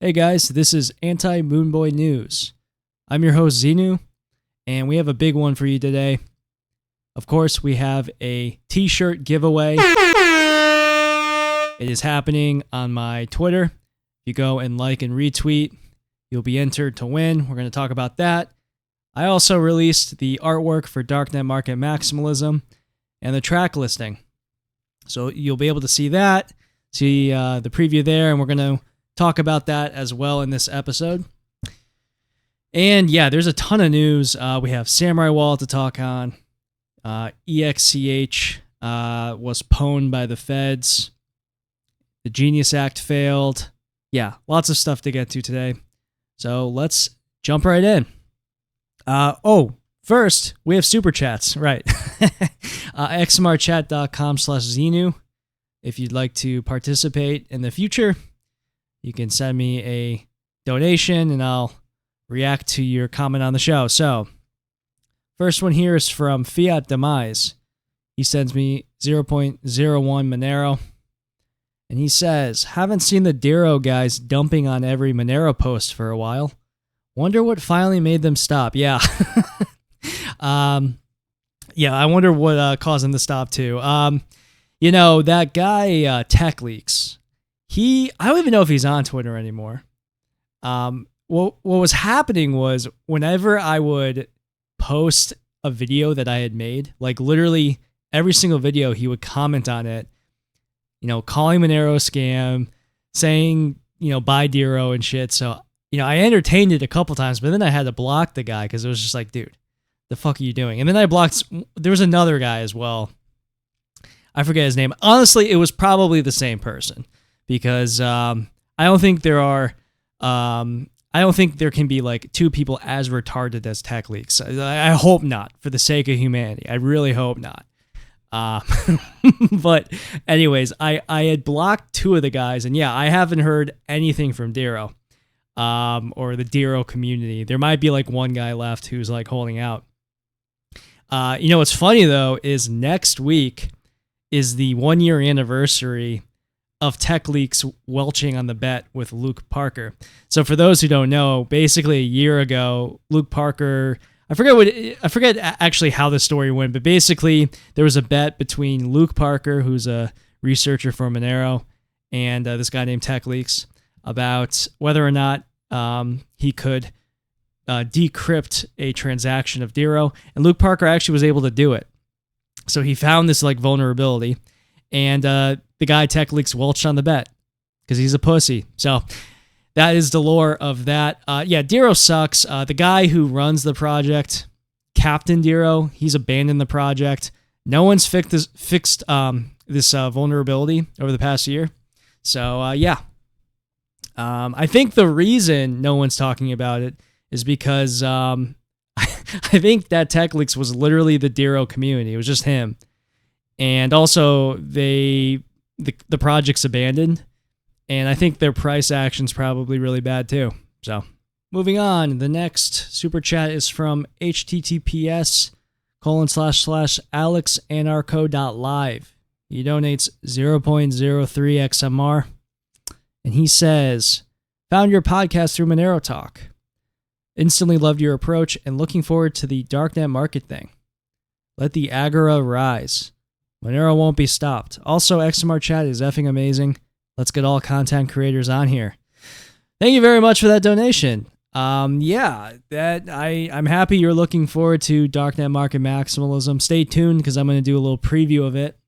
Hey guys, this is Anti Moonboy News. I'm your host Xenu, and we have a big one for you today. Of course, we have a T-shirt giveaway. It is happening on my Twitter. If you go and like and retweet, you'll be entered to win. We're going to talk about that. I also released the artwork for Darknet Market Maximalism and the track listing. So you'll be able to see that, see the preview there, and we're going to talk about that as well in this episode. And yeah, there's a ton of news. We have Samourai Wallet to talk on. eXch was pwned by the feds. The Genius Act failed. Yeah, lots of stuff to get to today. So let's jump right in. First, we have Superchats, right. xmrchat.com/Xenu. If you'd like to participate in the future, you can send me a donation and I'll react to your comment on the show. So, first one here is from Fiat Demise. He sends me 0.01 Monero. And he says, haven't seen the Dero guys dumping on every Monero post for a while. Wonder what finally made them stop. Yeah. I wonder what caused them to stop too. That guy, Tech Leaks, I don't even know if he's on Twitter anymore. What was happening was whenever I would post a video that I had made, like literally every single video, he would comment on it, calling Monero scam, saying, buy Dero and shit. So, I entertained it a couple times, but then I had to block the guy because it was just like, dude, the fuck are you doing? And then I blocked, there was another guy as well. I forget his name. Honestly, it was probably the same person because I don't think there can be like two people as retarded as Tech Leaks. I hope not, for the sake of humanity. I really hope not. But anyways, I had blocked two of the guys, and yeah, I haven't heard anything from Dero, or the Dero community. There might be like one guy left who's like holding out. What's funny though is next week is the 1 year anniversary of Tech Leaks welching on the bet with Luke Parker. So for those who don't know, basically a year ago, Luke Parker, I forget actually how the story went, but basically there was a bet between Luke Parker, who's a researcher for Monero, and this guy named Tech Leaks about whether or not he could decrypt a transaction of Dero, and Luke Parker actually was able to do it. So he found this like vulnerability, and the guy Tech Leaks welched on the bet because he's a pussy. So that is the lore of that. Dero sucks. The guy who runs the project, Captain Dero, he's abandoned the project. No one's fixed this vulnerability over the past year. So I think the reason no one's talking about it is because I think that Tech Leaks was literally the Dero community. It was just him. And also the project's abandoned. And I think their price action's probably really bad too. So moving on, the next super chat is from https://alexanarcho.live. He donates 0.03 XMR. And he says, found your podcast through Monero Talk. Instantly loved your approach and looking forward to the Darknet market thing. Let the Agora rise. Monero won't be stopped. Also, XMR Chat is effing amazing. Let's get all content creators on here. Thank you very much for that donation. I'm happy you're looking forward to Darknet Market Maximalism. Stay tuned because I'm going to do a little preview of it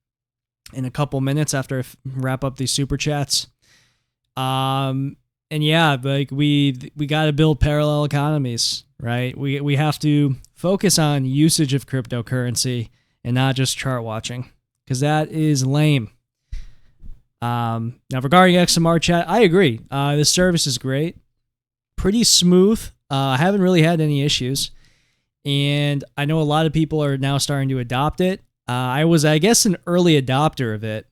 in a couple minutes after I wrap up these super chats. We got to build parallel economies, right? We have to focus on usage of cryptocurrency and not just chart watching, because that is lame. Now, regarding XMR Chat, I agree. This service is great. Pretty smooth. I haven't really had any issues. And I know a lot of people are now starting to adopt it. I was, I guess, an early adopter of it.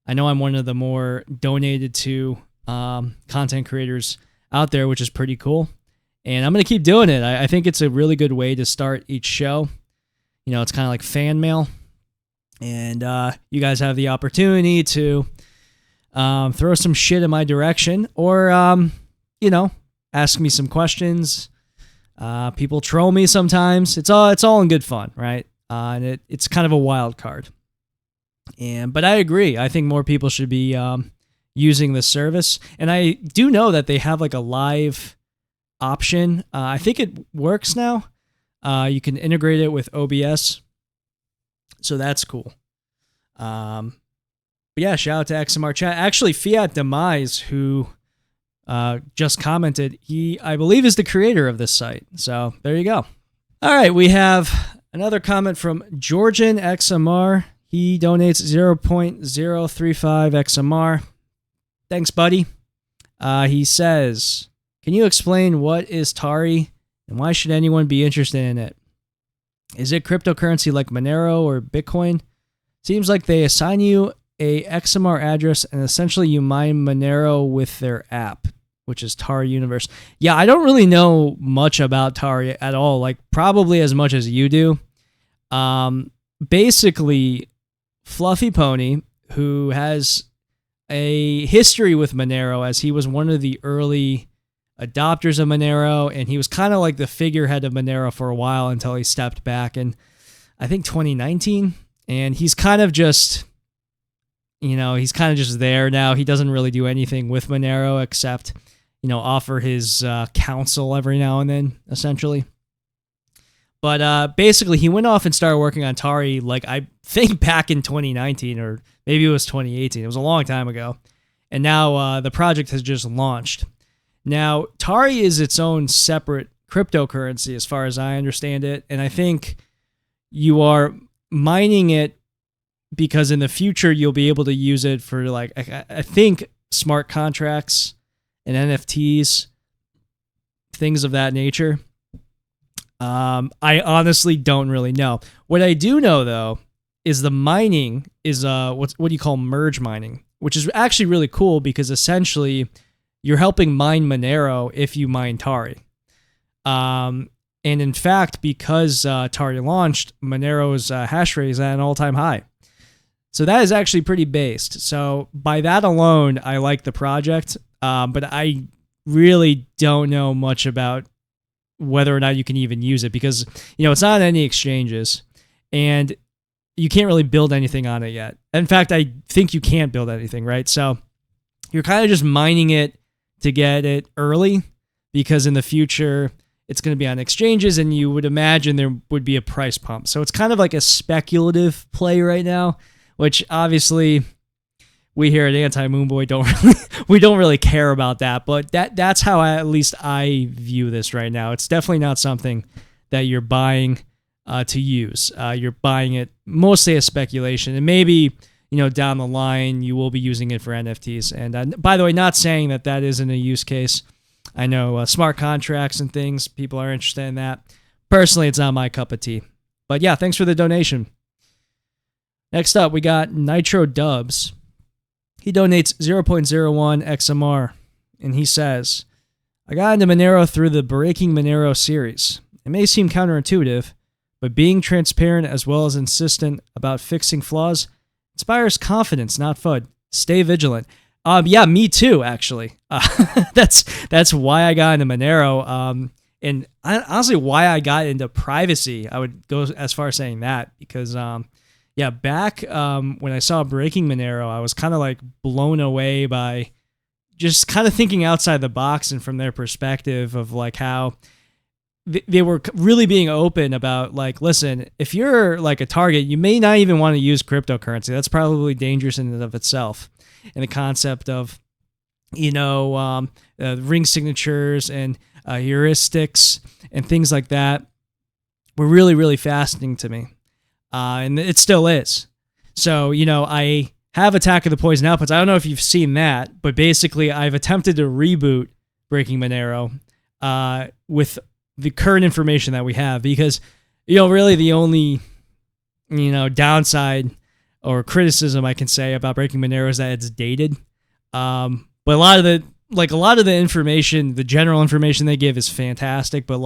I know I'm one of the more donated to content creators out there, which is pretty cool. And I'm going to keep doing it. I think it's a really good way to start each show. It's kind of like fan mail. And you guys have the opportunity to throw some shit in my direction or ask me some questions. People troll me sometimes. It's all in good fun, right? And it's kind of a wild card. But I agree. I think more people should be using this service. And I do know that they have like a live option. I think it works now. You can integrate it with OBS. So that's cool. But yeah, shout out to XMR Chat. Actually, Fiat Demise, who just commented, he, I believe, is the creator of this site. So there you go. All right, we have another comment from Georgian XMR. He donates 0.035 XMR. Thanks, buddy. He says, can you explain what is Tari and why should anyone be interested in it? Is it cryptocurrency like Monero or Bitcoin? Seems like they assign you a XMR address and essentially you mine Monero with their app, which is Tari Universe. Yeah, I don't really know much about Tari at all, like probably as much as you do. Basically, Fluffy Pony, who has a history with Monero as he was one of the early adopters of Monero, and he was kind of like the figurehead of Monero for a while until he stepped back in, I think, 2019. And he's kind of just, he's kind of just there now. He doesn't really do anything with Monero except, offer his counsel every now and then, essentially. But basically, he went off and started working on Tari, like I think back in 2019, or maybe it was 2018. It was a long time ago. And now the project has just launched. Now, Tari is its own separate cryptocurrency as far as I understand it. And I think you are mining it because in the future, you'll be able to use it for, like, I think smart contracts and NFTs, things of that nature. I honestly don't really know. What I do know, though, is the mining is what do you call merge mining, which is actually really cool because essentially you're helping mine Monero if you mine Tari. And in fact, because Tari launched, Monero's hash rate is at an all-time high. So that is actually pretty based. So by that alone, I like the project, but I really don't know much about whether or not you can even use it because, it's not on any exchanges and you can't really build anything on it yet. In fact, I think you can't build anything, right? So you're kind of just mining it to get it early because in the future it's going to be on exchanges and you would imagine there would be a price pump. So it's kind of like a speculative play right now, which obviously we here at Anti Moonboy don't really care about that, but that's how at least I view this right now. It's definitely not something that you're buying to use. You're buying it mostly as speculation, and maybe down the line you will be using it for NFTs. And by the way, not saying that isn't a use case. I know smart contracts and things, people are interested in that. Personally, it's not my cup of tea. But yeah, thanks for the donation. Next up, we got Nitro Dubs. He donates 0.01 XMR, and he says, I got into Monero through the Breaking Monero series. It may seem counterintuitive, but being transparent as well as insistent about fixing flaws inspires confidence, not FUD. Stay vigilant. Yeah, me too, actually. That's why I got into Monero. And honestly, why I got into privacy, I would go as far as saying that, because back when I saw Breaking Monero, I was kind of like blown away by just kind of thinking outside the box and from their perspective of like how they were really being open about like, listen, if you're like a target, you may not even want to use cryptocurrency. That's probably dangerous in and of itself. And the concept of, ring signatures and heuristics and things like that were really, really fascinating to me. And it still is. So, I have Attack of the Poison Outputs. I don't know if you've seen that, but basically I've attempted to reboot Breaking Monero with the current information that we have because, really the only, downside or criticism I can say about Breaking Monero is that it's dated. But a lot of the information, the general information they give is fantastic, but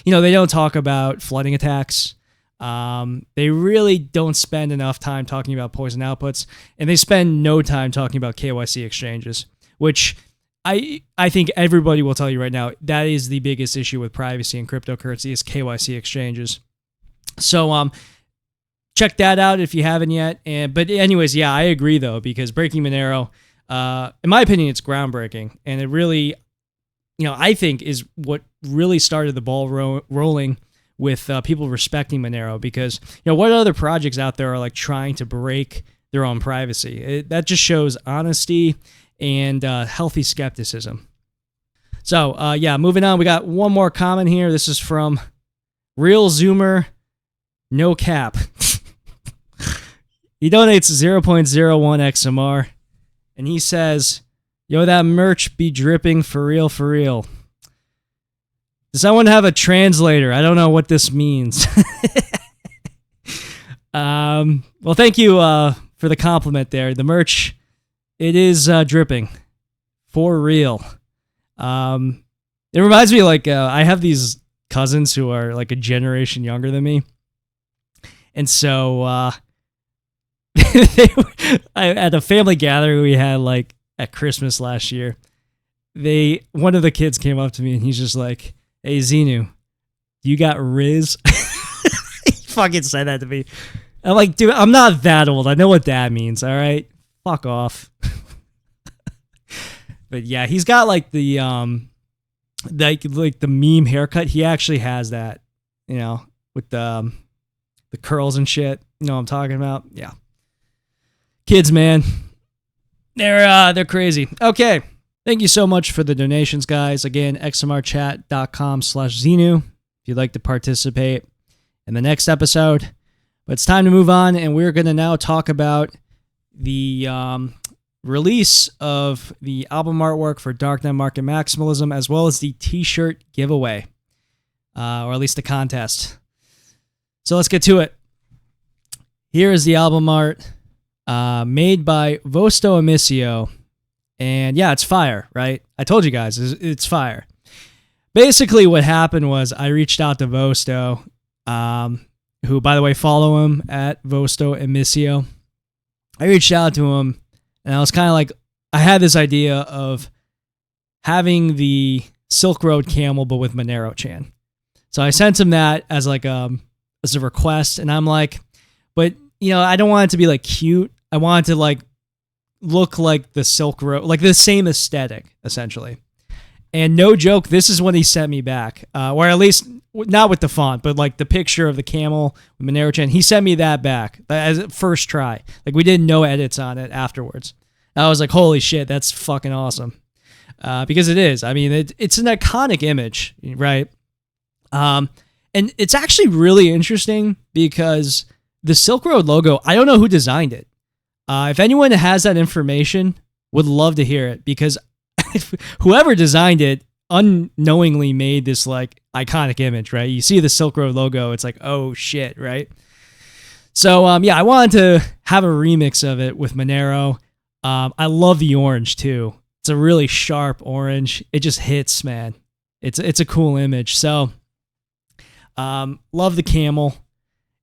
they don't talk about flooding attacks. They really don't spend enough time talking about poison outputs, and they spend no time talking about KYC exchanges, which I think everybody will tell you right now that is the biggest issue with privacy and cryptocurrency is KYC exchanges. So check that out if you haven't yet. But anyways, yeah, I agree though, because Breaking Monero, in my opinion, it's groundbreaking, and it really, I think is what really started the ball rolling with people respecting Monero, because what other projects out there are like trying to break their own privacy? That just shows honesty and healthy skepticism. So yeah, moving on, we got one more comment here. This is from Real Zoomer No Cap. He donates 0.01 XMR, and he says, yo, that merch be dripping for real, for real. Does someone have a translator? I don't know what this means. Well, thank you for the compliment there. The merch, it is dripping for real. It reminds me, like, I have these cousins who are like a generation younger than me. And so at a family gathering we had like at Christmas last year, one of the kids came up to me and he's just like, hey, Xenu, you got Riz? He fucking said that to me. I'm like, dude, I'm not that old. I know what that means, all right? Fuck off. But yeah, he's got like the like the meme haircut. He actually has that, with the curls and shit. You know what I'm talking about? Yeah. Kids, man. They're crazy. Okay. Thank you so much for the donations, guys. Again, xmrchat.com/Xenu if you'd like to participate in the next episode. But it's time to move on, and we're going to now talk about the release of the album artwork for Darknet Market Maximalism, as well as the T-shirt giveaway, or at least the contest. So let's get to it. Here is the album art made by Vosto Amicio. And yeah, it's fire, right? I told you guys, it's fire. Basically, what happened was I reached out to Vosto, who, by the way, follow him at Vosto Amicio. I reached out to him, and I was kind of like, I had this idea of having the Silk Road camel, but with Monero-chan. So I sent him that as like as a request, and I'm like, but I don't want it to be like cute. I want it to like look like the Silk Road, like the same aesthetic, essentially. And no joke, this is what he sent me back, or at least not with the font, but like the picture of the camel with Monero-chan. He sent me that back as a first try. Like we did no edits on it afterwards. And I was like, holy shit, that's fucking awesome. Because it is. I mean, it's an iconic image, right? And it's actually really interesting because the Silk Road logo, I don't know who designed it. If anyone has that information, would love to hear it, because whoever designed it unknowingly made this like iconic image, right? You see the Silk Road logo, it's like, oh shit, right? So yeah, I wanted to have a remix of it with Monero. I love the orange too. It's a really sharp orange. It just hits, man. It's a cool image. So love the camel.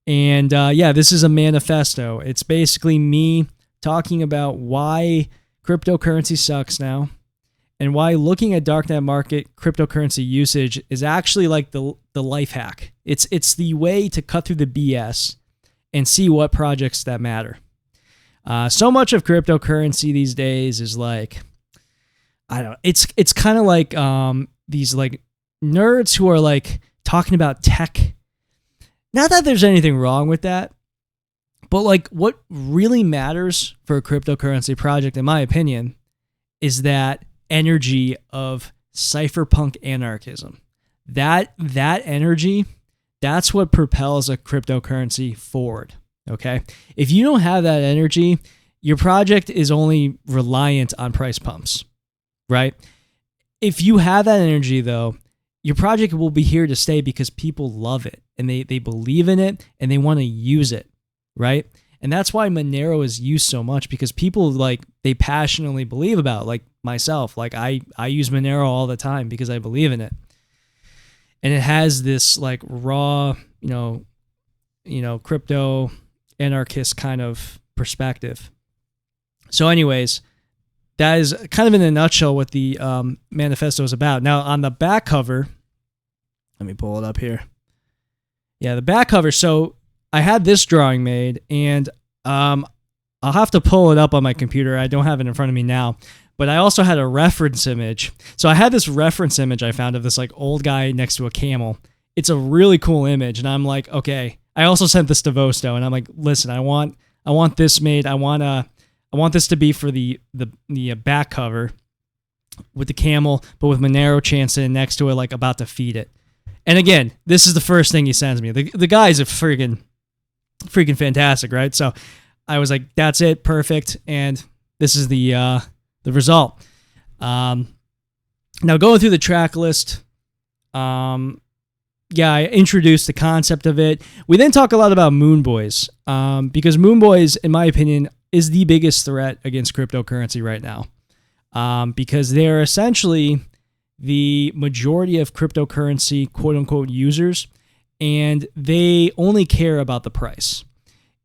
And yeah, this is a manifesto. It's basically me talking about why cryptocurrency sucks now, and why looking at darknet market cryptocurrency usage is actually like the life hack. It's the way to cut through the BS and see what projects that matter. So much of cryptocurrency these days is like, I don't know, it's kind of like these like nerds who are like talking about tech. Not that there's anything wrong with that, but like what really matters for a cryptocurrency project, in my opinion, is that energy of cypherpunk anarchism. That energy, that's what propels a cryptocurrency forward, okay? If you don't have that energy, your project is only reliant on price pumps, right? If you have that energy, though, your project will be here to stay because people love it, and they believe in it, and they want to use it, right? And that's why Monero is used so much, because people like, they passionately believe about it, like myself. Like I use Monero all the time because I believe in it. And it has this like raw, crypto anarchist kind of perspective. So anyways, that is kind of in a nutshell what the manifesto is about. Now, on the back cover, let me pull it up here. Yeah, the back cover. So I had this drawing made, and I'll have to pull it up on my computer. I don't have it in front of me now, but I also had a reference image. So I had this reference image I found of this like old guy next to a camel. It's a really cool image, and I'm like, okay. I also sent this to Vosto, and I'm like, listen, I want this made. I want this to be for the back cover with the camel, but with Monero chanting next to it, like about to feed it. And again, this is the first thing he sends me. The guy's a freaking fantastic, right? So I was like, that's it, perfect, and this is the result. Now going through the track list, yeah, I introduced the concept of it. We then talk a lot about Moonboys, because Moonboys, in my opinion, is the biggest threat against cryptocurrency right now, because they're essentially the majority of cryptocurrency quote-unquote users, and they only care about the price.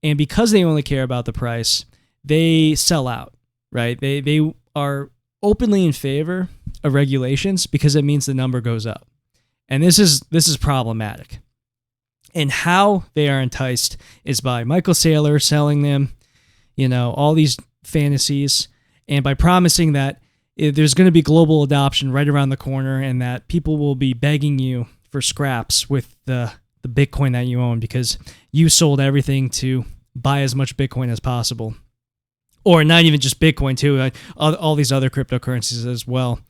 And because they only care about the price, they sell out, right? They are openly in favor of regulations because it means the number goes up. And this is problematic. And how they are enticed is by Michael Saylor selling them, all these fantasies, and by promising that there's going to be global adoption right around the corner, and that people will be begging you for scraps with the Bitcoin that you own because you sold everything to buy as much Bitcoin as possible. Or not even just Bitcoin too, all these other cryptocurrencies as well.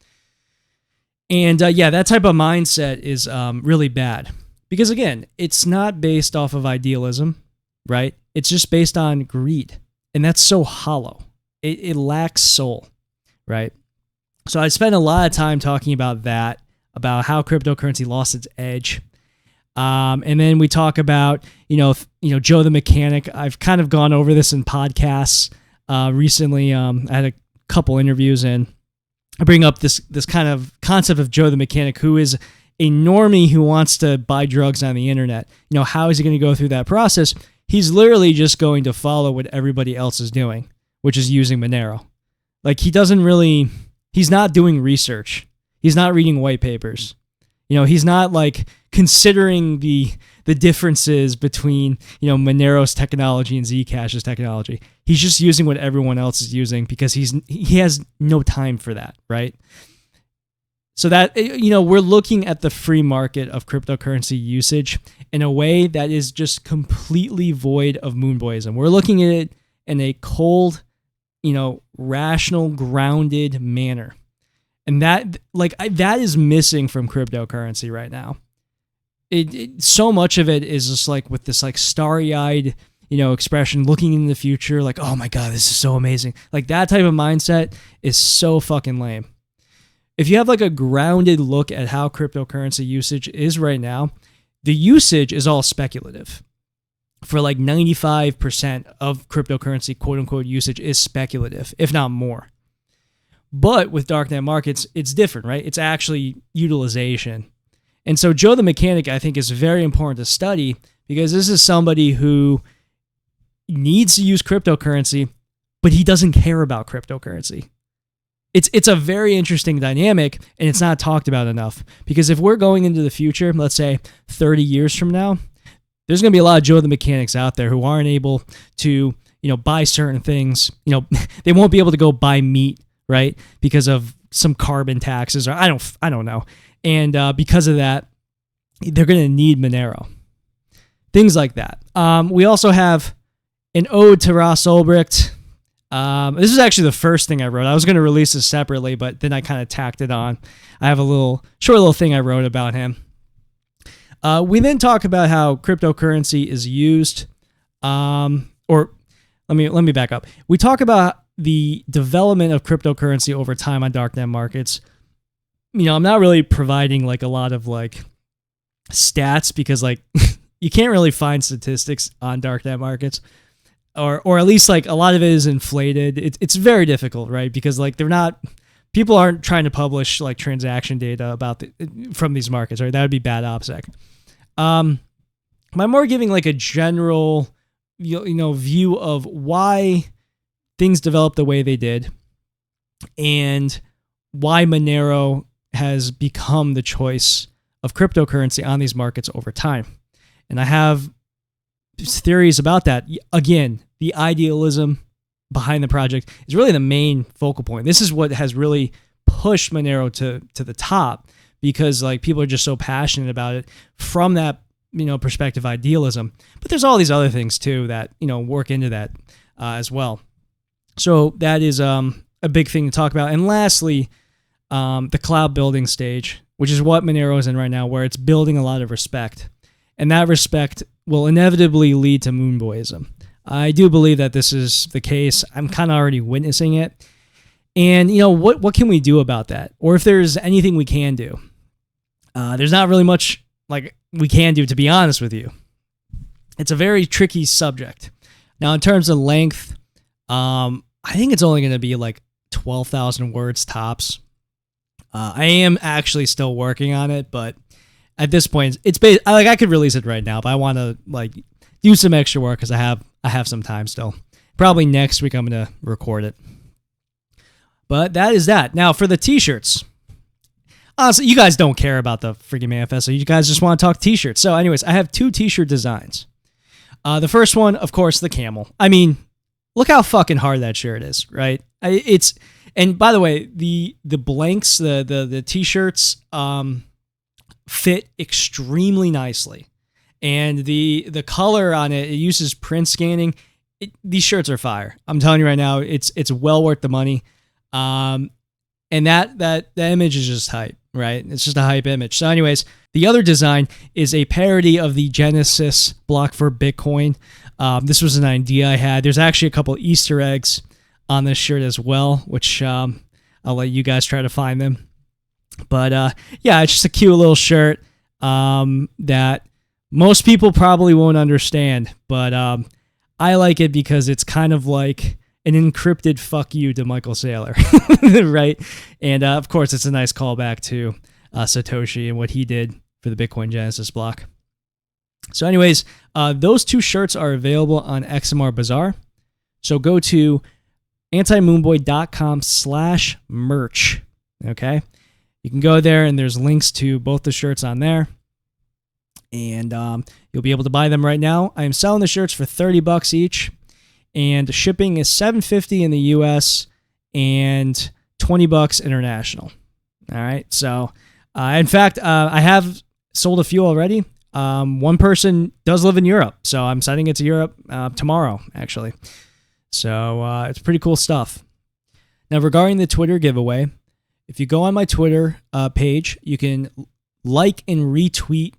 And yeah, that type of mindset is really bad because, again, it's not based off of idealism, right? It's just based on greed. And that's so hollow. It lacks soul, right? So I spent a lot of time talking about that, about how cryptocurrency lost its edge. And then we talk about, Joe the Mechanic. I've kind of gone over this in podcasts recently. I had a couple interviews, and I bring up this kind of concept of Joe the Mechanic, who is a normie who wants to buy drugs on the internet. How is he going to go through that process? He's literally just going to follow what everybody else is doing, which is using Monero. Like, he's not doing research. He's not reading white papers. He's not like considering the differences between, Monero's technology and Zcash's technology. He's just using what everyone else is using because he has no time for that, right? So that, we're looking at the free market of cryptocurrency usage in a way that is just completely void of Moonboyism. We're looking at it in a cold, rational, grounded manner. And that is missing from cryptocurrency right now. So much of it is just like with this like starry-eyed, expression, looking in the future, like, oh my God, this is so amazing. Like, that type of mindset is so fucking lame. If you have like a grounded look at how cryptocurrency usage is right now, the usage is all speculative. For like 95% of cryptocurrency, quote unquote, usage is speculative, if not more. But with darknet markets, it's different, right? It's actually utilization. And so Joe the Mechanic, I think, is very important to study because this is somebody who needs to use cryptocurrency, but he doesn't care about cryptocurrency. It's a very interesting dynamic, and it's not talked about enough. Because if we're going into the future, let's say 30 years from now, there's going to be a lot of Joe the Mechanics out there who aren't able to, buy certain things. They won't be able to go buy meat, right? Because of some carbon taxes, or I don't know. And because of that, they're going to need Monero. Things like that. We also have an ode to Ross Ulbricht. This is actually the first thing I wrote. I was going to release this separately, but then I kind of tacked it on. I have a short little thing I wrote about him. We then talk about how cryptocurrency is used, or let me back up. We talk about the development of cryptocurrency over time on darknet markets. I'm not really providing like a lot of like stats because like you can't really find statistics on darknet markets. Or at least like a lot of it is inflated. It's very difficult, right? Because like people aren't trying to publish like transaction data from these markets, right? That would be bad OPSEC. I'm more giving like a general, view of why things developed the way they did, and why Monero has become the choice of cryptocurrency on these markets over time. And I have theories about that. Again, the idealism behind the project is really the main focal point. This is what has really pushed Monero to the top, because like people are just so passionate about it from that, perspective, idealism. But there's all these other things too that, work into that as well. So that is a big thing to talk about. And lastly, the cloud building stage, which is what Monero is in right now, where it's building a lot of respect. And that respect will inevitably lead to Moonboyism. I do believe that this is the case. I'm kind of already witnessing it. And, what can we do about that? Or if there's anything we can do? There's not really much like we can do, to be honest with you. It's a very tricky subject. Now, in terms of length, I think it's only going to be like 12,000 words tops. I am actually still working on it, but at this point, it's I could release it right now, but I want to do some extra work because I have some time still. Probably next week I'm going to record it. But that is that. Now for the T-shirts. Honestly, you guys don't care about the freaking manifesto. You guys just want to talk T-shirts. So anyways, I have 2 T-shirt designs. The first one, of course, the camel. I mean, look how fucking hard that shirt is, right? And by the way, the blanks, the T-shirts fit extremely nicely. And the color on it uses print scanning. These shirts are fire. I'm telling you right now, it's well worth the money. And that image is just hype, right? It's just a hype image. So anyways, the other design is a parody of the Genesis block for Bitcoin. This was an idea I had. There's actually a couple Easter eggs on this shirt as well, which I'll let you guys try to find them. But yeah, it's just a cute little shirt that most people probably won't understand. But I like it because it's kind of like an encrypted fuck you to Michael Saylor, right? And of course, it's a nice callback to Satoshi and what he did for the Bitcoin Genesis block. So anyways, those 2 shirts are available on XMR Bazaar. So go to antimoonboy.com/merch. Okay. You can go there and there's links to both the shirts on there. And you'll be able to buy them right now. I am selling the shirts for $30 each. And shipping is $7.50 in the US and $20 international. All right. So, in fact, I have sold a few already. One person does live in Europe, so I'm sending it to Europe tomorrow, actually. So it's pretty cool stuff. Now, regarding the Twitter giveaway, if you go on my Twitter page, you can like and retweet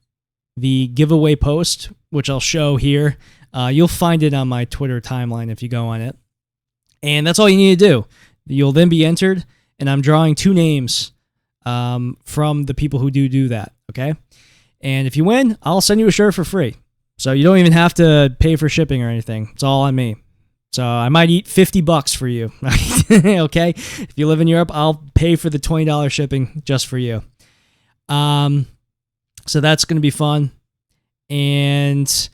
the giveaway post, which I'll show here. You'll find it on my Twitter timeline if you go on it. And that's all you need to do. You'll then be entered, and I'm drawing 2 names from the people who do that, okay? And if you win, I'll send you a shirt for free. So you don't even have to pay for shipping or anything. It's all on me. So I might eat $50 for you, okay? If you live in Europe, I'll pay for the $20 shipping just for you. So that's going to be fun. And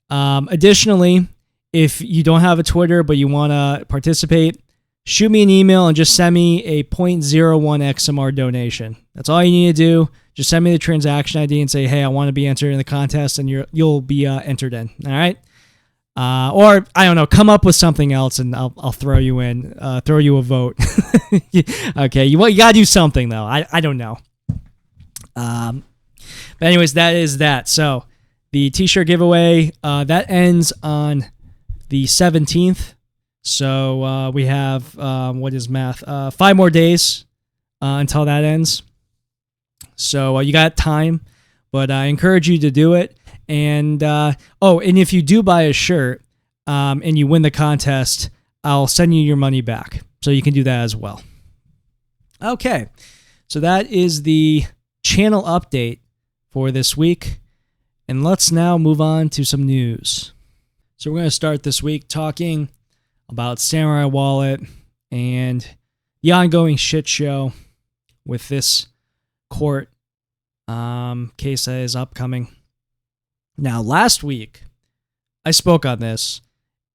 additionally, if you don't have a Twitter but you want to participate, shoot me an email and just send me a 0.01 XMR donation. That's all you need to do. Just send me the transaction ID and say, hey, I want to be entered in the contest, and you'll be entered in. All right? Or, I don't know, come up with something else and I'll throw you in, throw you a vote. Okay, you got to do something, though. I don't know. But anyways, that is that. So the T-shirt giveaway, that ends on the 17th. So we have, what is math? 5 more days until that ends. So you got time, but I encourage you to do it. And, and if you do buy a shirt and you win the contest, I'll send you your money back. So you can do that as well. Okay, so that is the channel update for this week. And let's now move on to some news. So we're going to start this week talking about Samourai Wallet and the ongoing shit show with this court case that is upcoming. Now, last week, I spoke on this,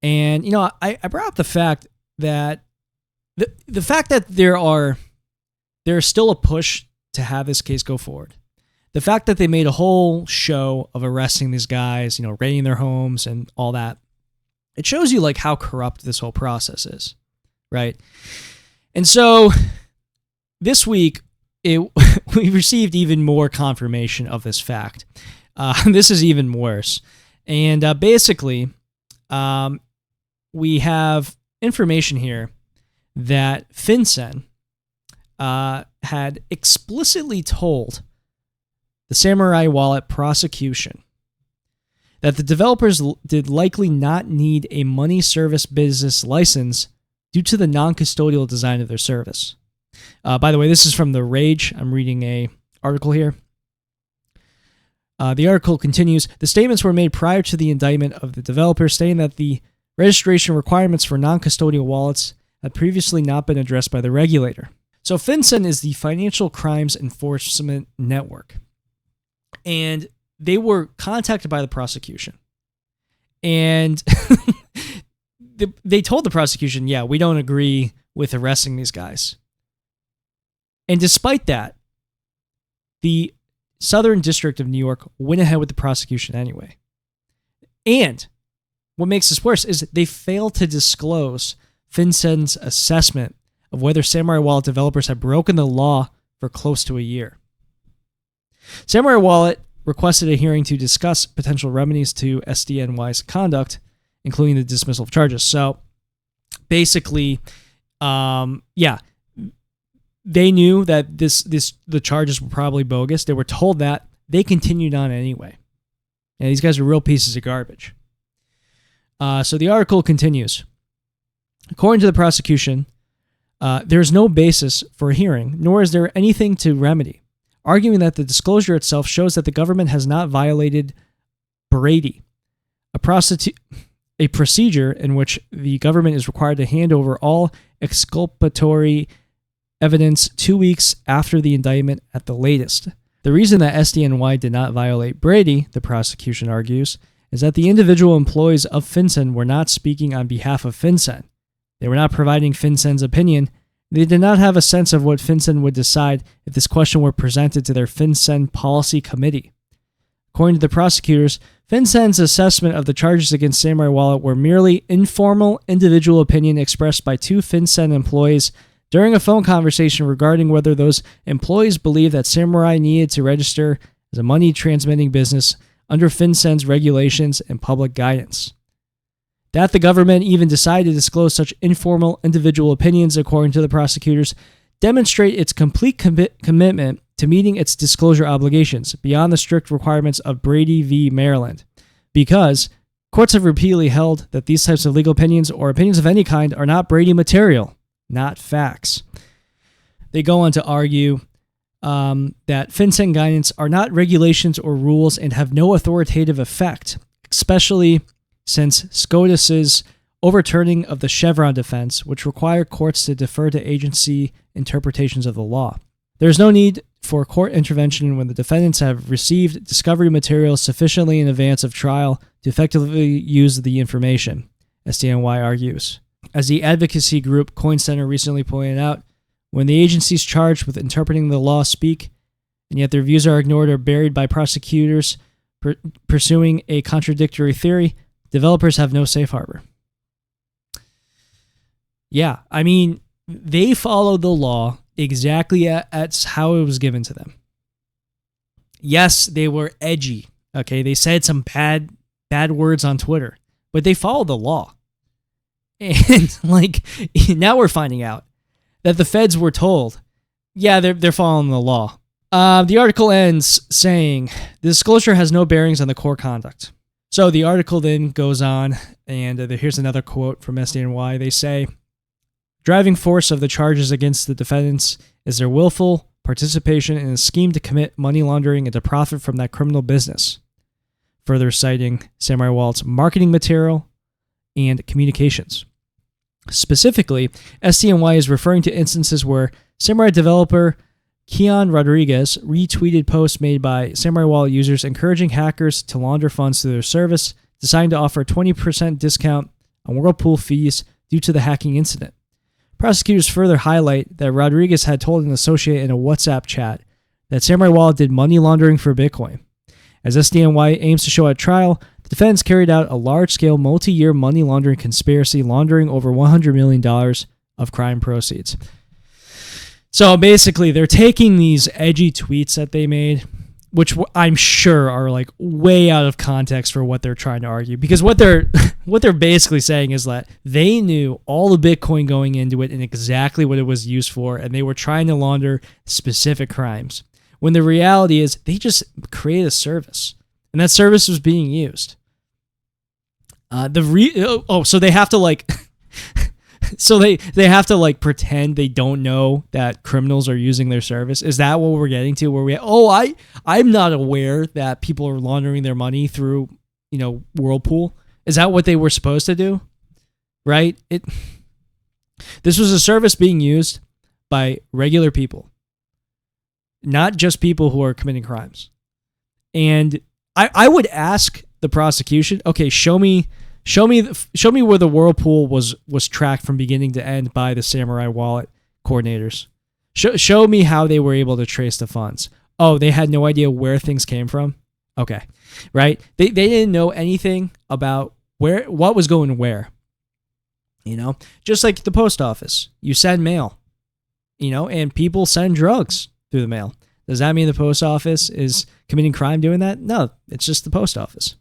and, I brought up the fact that the fact that there's still a push to have this case go forward. The fact that they made a whole show of arresting these guys, raiding their homes and all that, it shows you like how corrupt this whole process is, right? And so this week, we received even more confirmation of this fact. This is even worse. And basically, we have information here that FinCEN had explicitly told the Samourai Wallet prosecution that the developers did likely not need a money service business license due to the non-custodial design of their service. By the way, this is from The Rage. I'm reading an article here. The article continues, the statements were made prior to the indictment of the developers, stating that the registration requirements for non-custodial wallets had previously not been addressed by the regulator. So FinCEN is the Financial Crimes Enforcement Network. And they were contacted by the prosecution. And they told the prosecution, yeah, we don't agree with arresting these guys. And despite that, the Southern District of New York went ahead with the prosecution anyway. And what makes this worse is they failed to disclose FinCEN's assessment of whether Samourai Wallet developers had broken the law for close to a year. Samourai Wallet requested a hearing to discuss potential remedies to SDNY's conduct, including the dismissal of charges. So basically, they knew that the charges were probably bogus. They were told that. They continued on anyway. And these guys are real pieces of garbage. So the article continues. According to the prosecution, there is no basis for a hearing, nor is there anything to remedy, arguing that the disclosure itself shows that the government has not violated Brady, a procedure in which the government is required to hand over all exculpatory evidence 2 weeks after the indictment at the latest. The reason that SDNY did not violate Brady, the prosecution argues, is that the individual employees of FinCEN were not speaking on behalf of FinCEN. They were not providing FinCEN's opinion. They did not have a sense of what FinCEN would decide if this question were presented to their FinCEN policy committee. According to the prosecutors, FinCEN's assessment of the charges against Samourai Wallet were merely informal individual opinion expressed by two FinCEN employees during a phone conversation regarding whether those employees believed that Samourai needed to register as a money transmitting business under FinCEN's regulations and public guidance. That the government even decided to disclose such informal individual opinions, according to the prosecutors, demonstrate its complete commitment to meeting its disclosure obligations beyond the strict requirements of Brady v. Maryland, because courts have repeatedly held that these types of legal opinions or opinions of any kind are not Brady material, not facts. They go on to argue that FinCEN guidance are not regulations or rules and have no authoritative effect, especially since SCOTUS's overturning of the Chevron defense, which require courts to defer to agency interpretations of the law. There is no need for court intervention when the defendants have received discovery materials sufficiently in advance of trial to effectively use the information, SDNY argues. As the advocacy group Coin Center recently pointed out, when the agencies charged with interpreting the law speak, and yet their views are ignored or buried by prosecutors pursuing a contradictory theory, developers have no safe harbor. Yeah, I mean, they followed the law exactly as how it was given to them. Yes, they were edgy. Okay, they said some bad words on Twitter, but they followed the law. And now we're finding out that the feds were told, yeah, they're following the law. The article ends saying, the disclosure has no bearings on the core conduct. So the article then goes on, and here's another quote from SDNY. They say, driving force of the charges against the defendants is their willful participation in a scheme to commit money laundering and to profit from that criminal business. Further citing Samourai Wallet's marketing material and communications. Specifically, SDNY is referring to instances where Samourai developer Keon Rodriguez retweeted posts made by Samourai Wallet users encouraging hackers to launder funds through their service, deciding to offer a 20% discount on Whirlpool fees due to the hacking incident. Prosecutors further highlight that Rodriguez had told an associate in a WhatsApp chat that Samourai Wallet did money laundering for Bitcoin. As SDNY aims to show at trial, the defendants carried out a large-scale, multi-year money laundering conspiracy, laundering over $100 million of crime proceeds. So basically, they're taking these edgy tweets that they made, which I'm sure are like way out of context for what they're trying to argue. Because what they're basically saying is that they knew all the Bitcoin going into it and exactly what it was used for, and they were trying to launder specific crimes. When the reality is they just created a service, and that service was being used. So they have to like... So they have to like pretend they don't know that criminals are using their service. Is that what we're getting to? Where I'm not aware that people are laundering their money through, Whirlpool. Is that what they were supposed to do? Right? This was a service being used by regular people, not just people who are committing crimes. And I would ask the prosecution, okay, show me where the Whirlpool was tracked from beginning to end by the Samourai Wallet coordinators. Show me how they were able to trace the funds. Oh, they had no idea where things came from? Okay, right? They didn't know anything about what was going where. Just like the post office. You send mail, and people send drugs through the mail. Does that mean the post office is committing crime doing that? No, it's just the post office.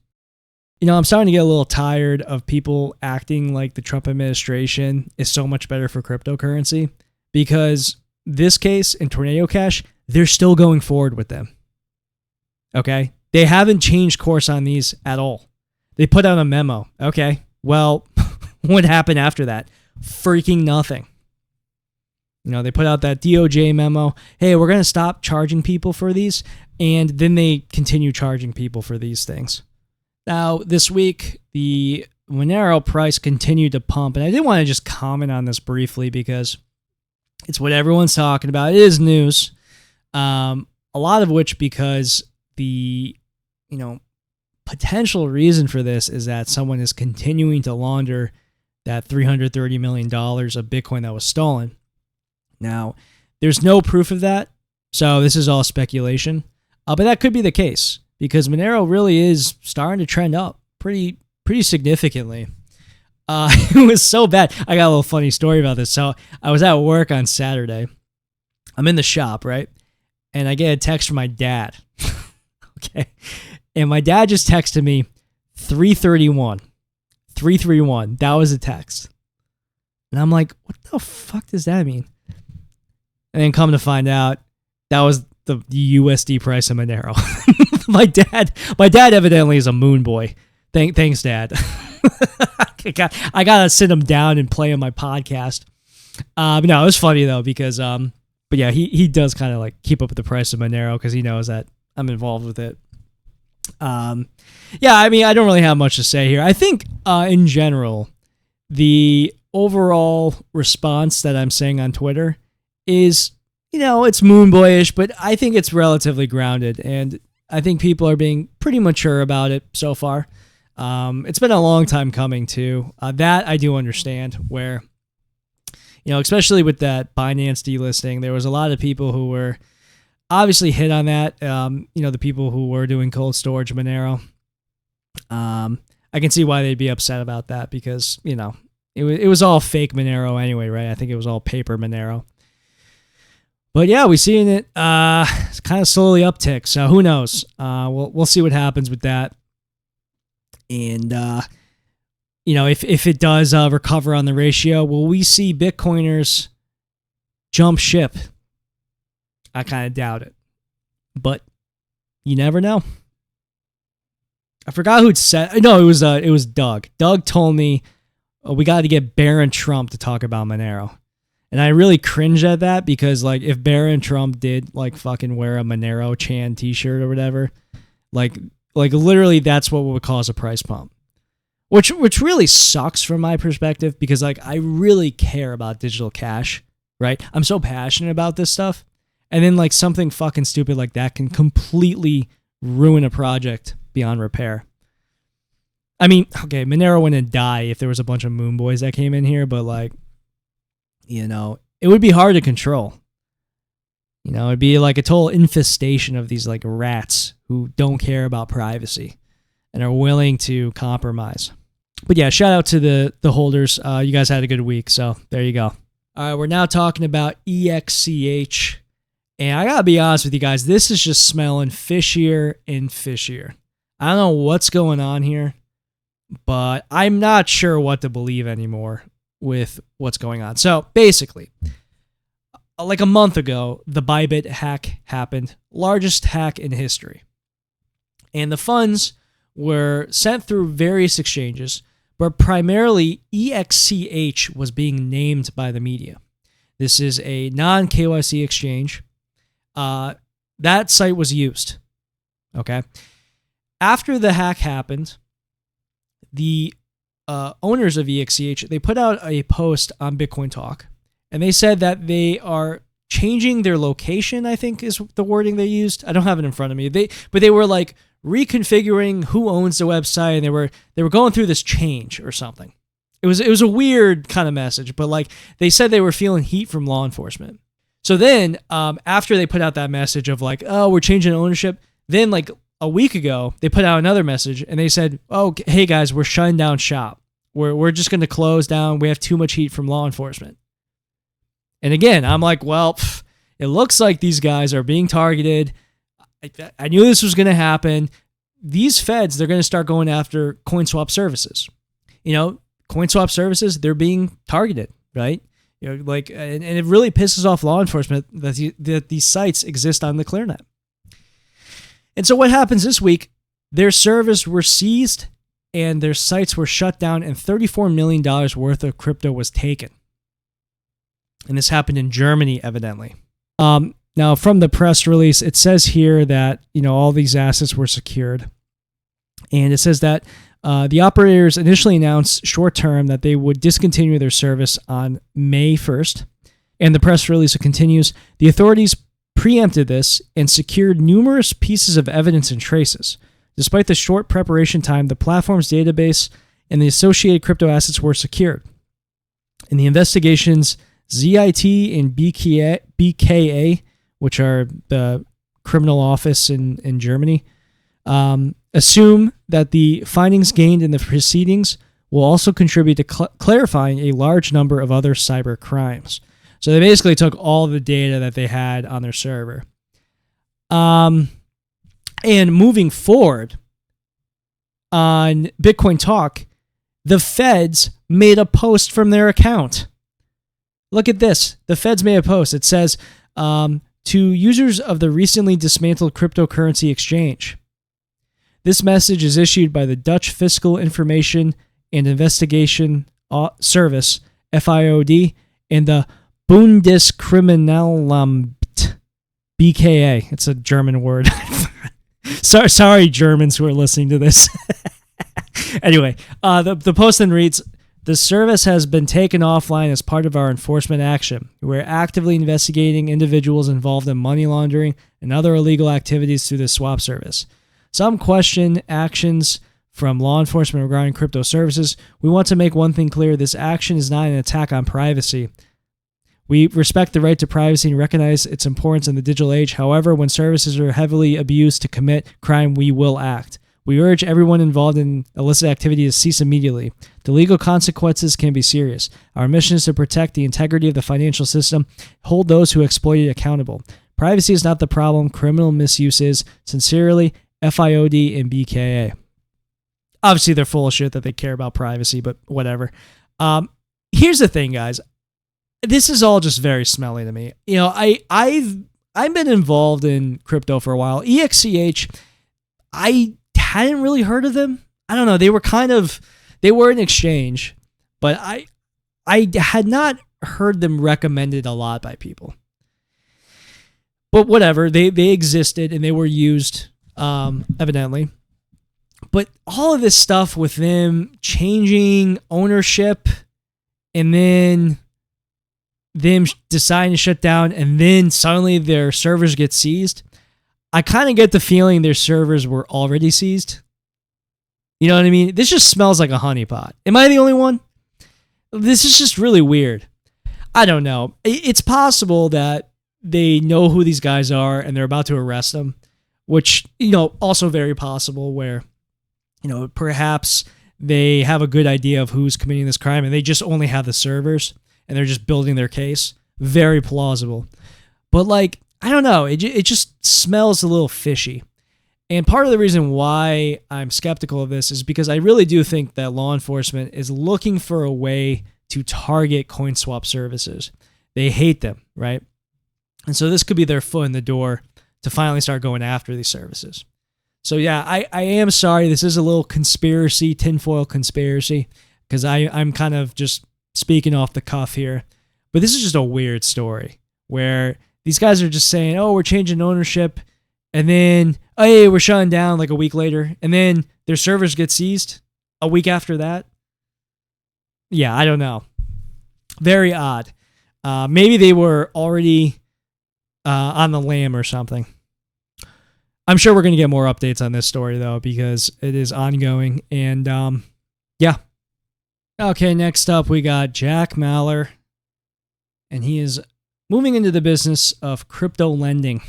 I'm starting to get a little tired of people acting like the Trump administration is so much better for cryptocurrency, because this case and Tornado Cash, they're still going forward with them. Okay? They haven't changed course on these at all. They put out a memo. Okay, well, what happened after that? Freaking nothing. They put out that DOJ memo. Hey, we're going to stop charging people for these. And then they continue charging people for these things. Now, this week, the Monero price continued to pump, and I did want to just comment on this briefly because it's what everyone's talking about. It is news, a lot of which because the potential reason for this is that someone is continuing to launder that $330 million of Bitcoin that was stolen. Now, there's no proof of that, so this is all speculation, but that could be the case. Because Monero really is starting to trend up pretty significantly. It was so bad. I got a little funny story about this. So I was at work on Saturday. I'm in the shop, right? And I get a text from my dad. Okay. And my dad just texted me 331. 331. That was a text. And I'm like, what the fuck does that mean? And then come to find out, that was the USD price of Monero. My dad evidently is a Moonboy. Thanks, Dad. I gotta sit him down and play on my podcast. But no, it was funny though because but yeah, he does kind of like keep up with the price of Monero because he knows that I'm involved with it. Yeah, I mean, I don't really have much to say here. I think in general, the overall response that I'm saying on Twitter is, it's Moonboyish, but I think it's relatively grounded, and I think people are being pretty mature about it so far. It's been a long time coming too. That I do understand, where, especially with that Binance delisting, there was a lot of people who were obviously hit on that. The people who were doing cold storage Monero. I can see why they'd be upset about that because, it was all fake Monero anyway, right? I think it was all paper Monero. But yeah, we're seeing it kind of slowly uptick. So who knows? We'll see what happens with that. And if it does recover on the ratio, will we see Bitcoiners jump ship? I kind of doubt it, but you never know. I forgot who'd said. No, it was Doug. Doug told me we got to get Barron Trump to talk about Monero. And I really cringe at that because, like, if Barron Trump did, like, fucking wear a Monero Chan t-shirt or whatever, like literally that's what would cause a price pump. Which really sucks from my perspective because, like, I really care about digital cash, right? I'm so passionate about this stuff. And then, like, something fucking stupid like that can completely ruin a project beyond repair. I mean, okay, Monero wouldn't die if there was a bunch of Moonboys that came in here, but, like, it would be hard to control. It'd be like a total infestation of these like rats who don't care about privacy and are willing to compromise. But yeah, shout out to the holders. You guys had a good week, so there you go. All right, we're now talking about eXch. And I gotta be honest with you guys, this is just smelling fishier and fishier. I don't know what's going on here, but I'm not sure what to believe anymore with what's going on. So basically, like a month ago, the Bybit hack happened, largest hack in history. And the funds were sent through various exchanges, but primarily eXch was being named by the media. This is a non-KYC exchange. That site was used. Okay. After the hack happened, the owners of eXch, they put out a post on Bitcoin Talk, and they said that they are changing their location, I think is the wording they used. I don't have it in front of me. But they were like reconfiguring who owns the website, and they were going through this change or something. It was a weird kind of message, but like they said they were feeling heat from law enforcement. So then, after they put out that message of like, oh, we're changing ownership, then like a week ago, they put out another message and they said, oh, hey guys, we're shutting down shop. We're just going to close down. We have too much heat from law enforcement. And again, I'm like, well, it looks like these guys are being targeted. I knew this was going to happen. These feds, they're going to start going after CoinSwap services. CoinSwap services, they're being targeted, right? And it really pisses off law enforcement that these sites exist on the ClearNet. And so what happens this week, their servers were seized and their sites were shut down and $34 million worth of crypto was taken. And this happened in Germany, evidently. Now, from the press release, it says here that, all these assets were secured. And it says that the operators initially announced short-term that they would discontinue their service on May 1st. And the press release continues, the authorities preempted this and secured numerous pieces of evidence and traces. Despite the short preparation time, the platform's database and the associated crypto assets were secured. In the investigations, ZIT and BKA, which are the criminal office in Germany, assume that the findings gained in the proceedings will also contribute to clarifying a large number of other cyber crimes. So they basically took all the data that they had on their server. And moving forward on Bitcoin Talk, the feds made a post from their account. Look at this. The feds made a post. It says, to users of the recently dismantled cryptocurrency exchange, this message is issued by the Dutch Fiscal Information and Investigation Service, FIOD, and the Bundeskriminalamt, BKA. It's a German word. Sorry, Germans who are listening to this. Anyway, the post then reads, the service has been taken offline as part of our enforcement action. We're actively investigating individuals involved in money laundering and other illegal activities through the swap service. Some question actions from law enforcement regarding crypto services. We want to make one thing clear. This action is not an attack on privacy. We respect the right to privacy and recognize its importance in the digital age. However, when services are heavily abused to commit crime, we will act. We urge everyone involved in illicit activity to cease immediately. The legal consequences can be serious. Our mission is to protect the integrity of the financial system, hold those who exploit it accountable. Privacy is not the problem. Criminal misuse is. Sincerely, FIOD and BKA. Obviously, they're full of shit that they care about privacy, but whatever. Here's the thing, guys. This is all just very smelly to me. I've been involved in crypto for a while. eXch, I hadn't really heard of them. I don't know. They were an exchange, but I had not heard them recommended a lot by people. But whatever, they existed and they were used, evidently. But all of this stuff with them changing ownership and then them deciding to shut down and then suddenly their servers get seized, I kind of get the feeling their servers were already seized. You know what I mean? This just smells like a honeypot. Am I the only one? This is just really weird. I don't know. It's possible that they know who these guys are and they're about to arrest them, which, also very possible where, perhaps they have a good idea of who's committing this crime and they just only have the servers and they're just building their case. Very plausible. But I don't know. It just smells a little fishy. And part of the reason why I'm skeptical of this is because I really do think that law enforcement is looking for a way to target CoinSwap services. They hate them, right? And so this could be their foot in the door to finally start going after these services. So yeah, I am sorry. This is a little conspiracy, tinfoil conspiracy, because I'm kind of just speaking off the cuff here. But this is just a weird story where these guys are just saying, oh, we're changing ownership. And then, oh, hey, we're shutting down like a week later. And then their servers get seized a week after that. Yeah, I don't know. Very odd. Maybe they were already on the lam or something. I'm sure we're going to get more updates on this story, though, because it is ongoing. And, yeah. Okay, next up, we got Jack Mallers. And he is moving into the business of crypto lending.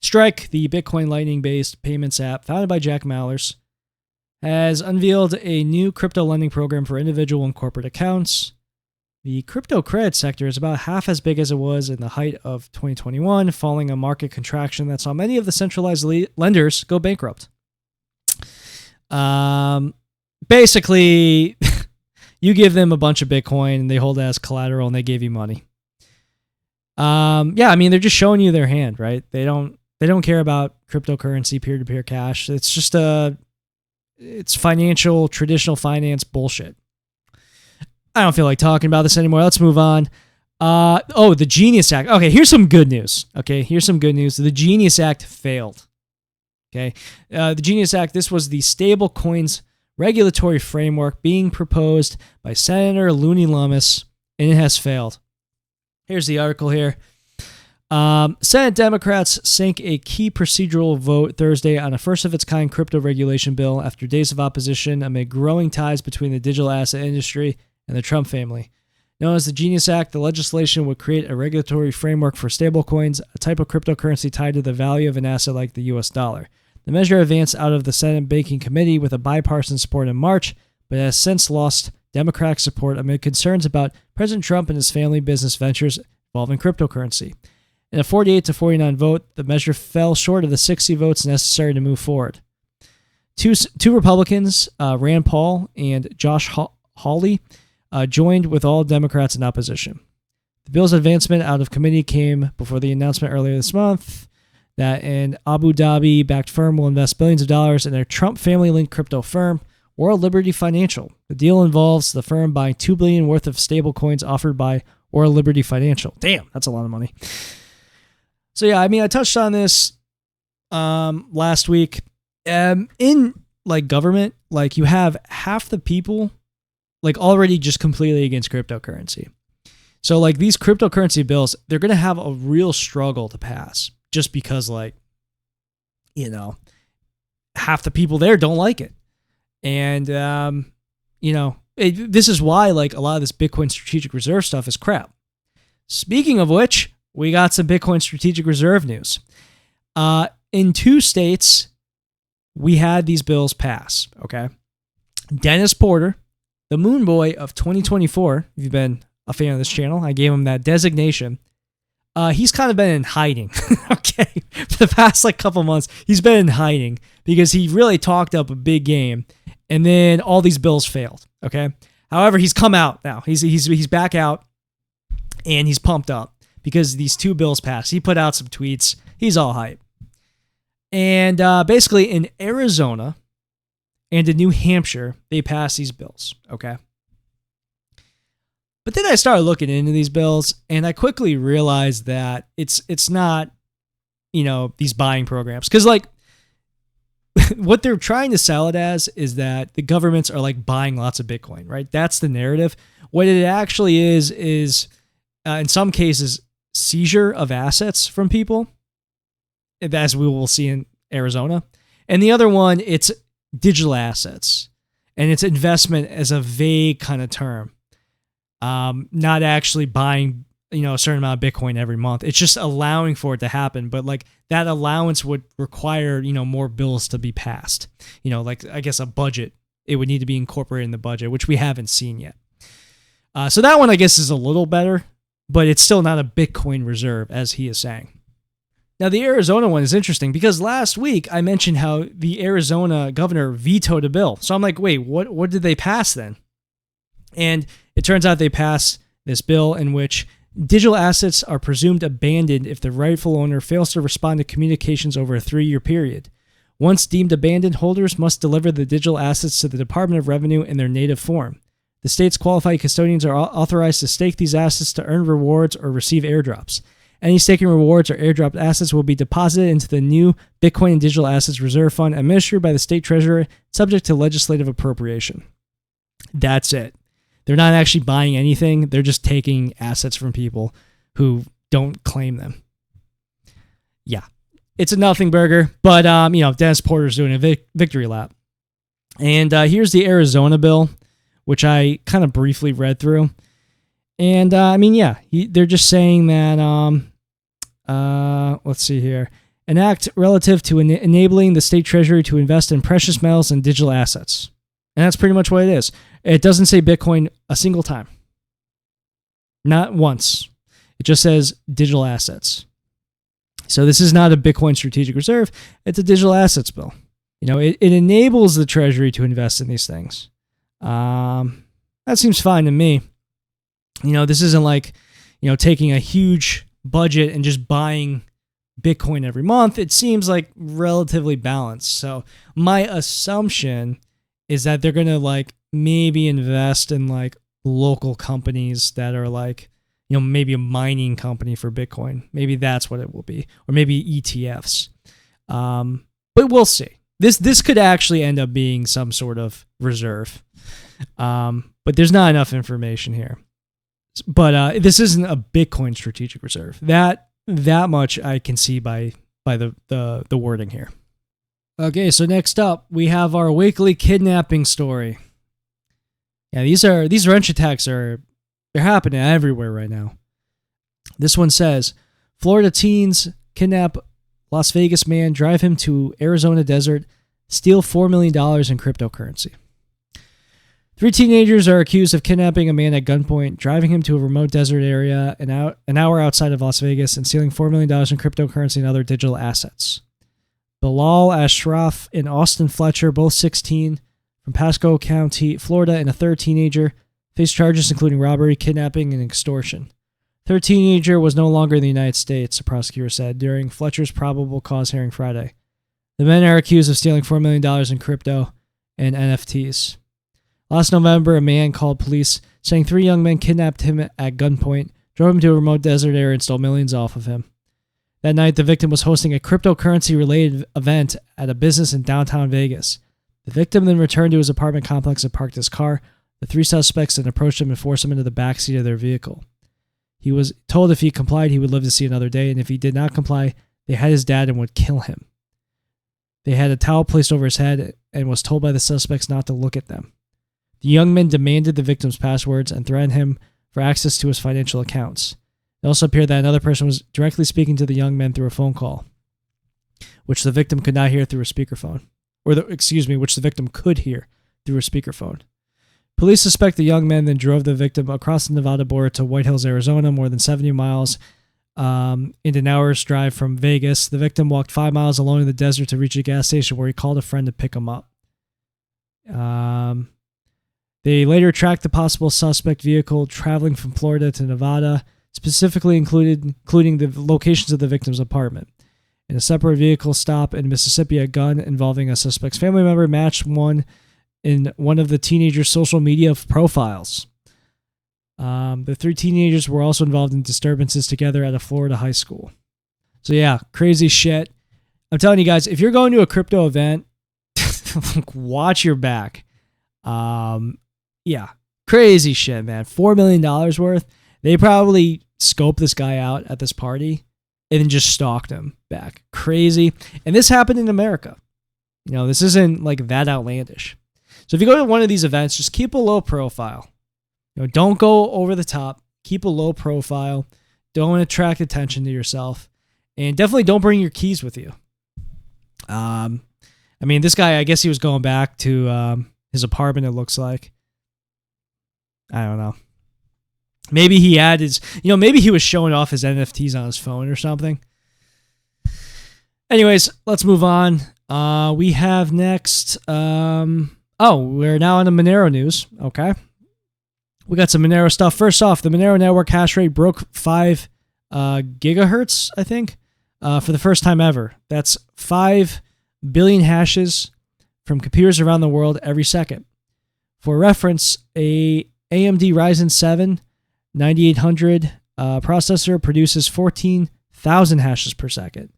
Strike, the Bitcoin Lightning-based payments app founded by Jack Mallers, has unveiled a new crypto lending program for individual and corporate accounts. The crypto credit sector is about half as big as it was in the height of 2021, following a market contraction that saw many of the centralized lenders go bankrupt. Basically, you give them a bunch of Bitcoin and they hold it as collateral and they give you money. Yeah, I mean, they're just showing you their hand, right? They don't care about cryptocurrency, peer-to-peer cash. It's just it's financial, traditional finance bullshit. I don't feel like talking about this anymore. Let's move on. The Genius Act. Okay, here's some good news. The Genius Act failed. Okay, the Genius Act, this was the stablecoins regulatory framework being proposed by Senator Looney Lummis, and it has failed. Here's the article here. Senate Democrats sank a key procedural vote Thursday on a first-of-its-kind crypto regulation bill after days of opposition amid growing ties between the digital asset industry and the Trump family. Known as the Genius Act, the legislation would create a regulatory framework for stablecoins, a type of cryptocurrency tied to the value of an asset like the U.S. dollar. The measure advanced out of the Senate Banking Committee with a bipartisan support in March, but has since lost Democratic support amid concerns about President Trump and his family business ventures involving cryptocurrency. In a 48-49 vote, the measure fell short of the 60 votes necessary to move forward. Two Republicans, Rand Paul and Josh Hawley, joined with all Democrats in opposition. The bill's advancement out of committee came before the announcement earlier this month that an Abu Dhabi-backed firm will invest billions of dollars in their Trump family-linked crypto firm, World Liberty Financial. The deal involves the firm buying $2 billion worth of stablecoins offered by World Liberty Financial. Damn, that's a lot of money. So yeah, I mean, I touched on this last week. In government, you have half the people already just completely against cryptocurrency. So these cryptocurrency bills, they're going to have a real struggle to pass just because half the people there don't like it. And, this is why a lot of this Bitcoin strategic reserve stuff is crap. Speaking of which, we got some Bitcoin strategic reserve news. In 2 states, we had these bills pass, okay? Dennis Porter, the Moonboy of 2024, if you've been a fan of this channel, I gave him that designation. He's kind of been in hiding, okay? For the past couple months, he's been in hiding because he really talked up a big game, and then all these bills failed, okay? However, he's come out now. He's back out, and he's pumped up because these 2 bills passed. He put out some tweets. He's all hype. And basically in Arizona and in New Hampshire, they passed these bills, okay? But then I started looking into these bills, and I quickly realized that it's not, these buying programs. Because, what they're trying to sell it as is that the governments are, buying lots of Bitcoin, right? That's the narrative. What it actually is in some cases, seizure of assets from people, as we will see in Arizona. And the other one, it's digital assets. And it's investment as a vague kind of term. not actually buying, a certain amount of Bitcoin every month. It's just allowing for it to happen. But like that allowance would require, more bills to be passed. Like I guess a budget. It would need to be incorporated in the budget, which we haven't seen yet. So that one, I guess, is a little better, but it's still not a Bitcoin reserve, as he is saying. Now, the Arizona one is interesting because last week I mentioned how the Arizona governor vetoed a bill. So I'm like, wait, what did they pass then? And it turns out they passed this bill in which digital assets are presumed abandoned if the rightful owner fails to respond to communications over a 3-year period. Once deemed abandoned, holders must deliver the digital assets to the Department of Revenue in their native form. The state's qualified custodians are authorized to stake these assets to earn rewards or receive airdrops. Any staking rewards or airdropped assets will be deposited into the new Bitcoin and Digital Assets Reserve Fund administered by the state treasurer, subject to legislative appropriation. That's it. They're not actually buying anything. They're just taking assets from people who don't claim them. Yeah. It's a nothing burger, but, Dennis Porter's doing a victory lap. And here's the Arizona bill, which I kind of briefly read through. And, they're just saying that, let's see here, an act relative to enabling the state treasury to invest in precious metals and digital assets. And that's pretty much what it is. It doesn't say Bitcoin a single time. Not once. It just says digital assets. So this is not a Bitcoin strategic reserve. It's a digital assets bill. It enables the treasury to invest in these things. That seems fine to me. This isn't like, taking a huge budget and just buying Bitcoin every month. It seems like relatively balanced. So my assumption is that they're going to maybe invest in local companies that are maybe a mining company for Bitcoin. Maybe that's what it will be. Or maybe ETFs. But we'll see. This could actually end up being some sort of reserve. But there's not enough information here. But this isn't a Bitcoin strategic reserve. That much I can see by the wording here. Okay, so next up we have our weekly kidnapping story. Yeah, these wrench attacks they're happening everywhere right now. This one says, Florida teens kidnap Las Vegas man, drive him to Arizona desert, steal $4 million in cryptocurrency. 3 teenagers are accused of kidnapping a man at gunpoint, driving him to a remote desert area an hour outside of Las Vegas, and stealing $4 million in cryptocurrency and other digital assets. Bilal Ashraf and Austin Fletcher, both 16, from Pasco County, Florida, and a third teenager, face charges including robbery, kidnapping, and extortion. Third teenager was no longer in the United States, the prosecutor said, during Fletcher's probable cause hearing Friday. The men are accused of stealing $4 million in crypto and NFTs. Last November, a man called police saying 3 young men kidnapped him at gunpoint, drove him to a remote desert area, and stole millions off of him. That night, the victim was hosting a cryptocurrency-related event at a business in downtown Vegas. The victim then returned to his apartment complex and parked his car. The 3 suspects then approached him and forced him into the backseat of their vehicle. He was told if he complied, he would live to see another day, and if he did not comply, they had his dad and would kill him. They had a towel placed over his head and was told by the suspects not to look at them. The young men demanded the victim's passwords and threatened him for access to his financial accounts. It also appeared that another person was directly speaking to the young men through a phone call, which the victim could not hear through a speakerphone. Which the victim could hear through a speakerphone. Police suspect the young men then drove the victim across the Nevada border to White Hills, Arizona, more than 70 miles in an hour's drive from Vegas. The victim walked 5 miles alone in the desert to reach a gas station where he called a friend to pick him up. They later tracked the possible suspect vehicle traveling from Florida to Nevada, specifically including the locations of the victim's apartment. In a separate vehicle stop in Mississippi, a gun involving a suspect's family member matched one in one of the teenager's social media profiles. The 3 teenagers were also involved in disturbances together at a Florida high school. So yeah, crazy shit. I'm telling you guys, if you're going to a crypto event, watch your back. Yeah, crazy shit, man. $4 million worth. They probably scoped this guy out at this party and then just stalked him back. Crazy. And this happened in America. This isn't that outlandish. So if you go to one of these events, just keep a low profile. Don't go over the top. Keep a low profile. Don't attract attention to yourself. And definitely don't bring your keys with you. This guy, I guess he was going back to his apartment, it looks like. I don't know. Maybe he had maybe he was showing off his NFTs on his phone or something. Anyways, let's move on. We have next. We're now on the Monero news. Okay. We got some Monero stuff. First off, the Monero network hash rate broke 5 gigahertz, I think, for the first time ever. That's 5 billion hashes from computers around the world every second. For reference, a AMD Ryzen 7 9800 processor produces 14,000 hashes per second.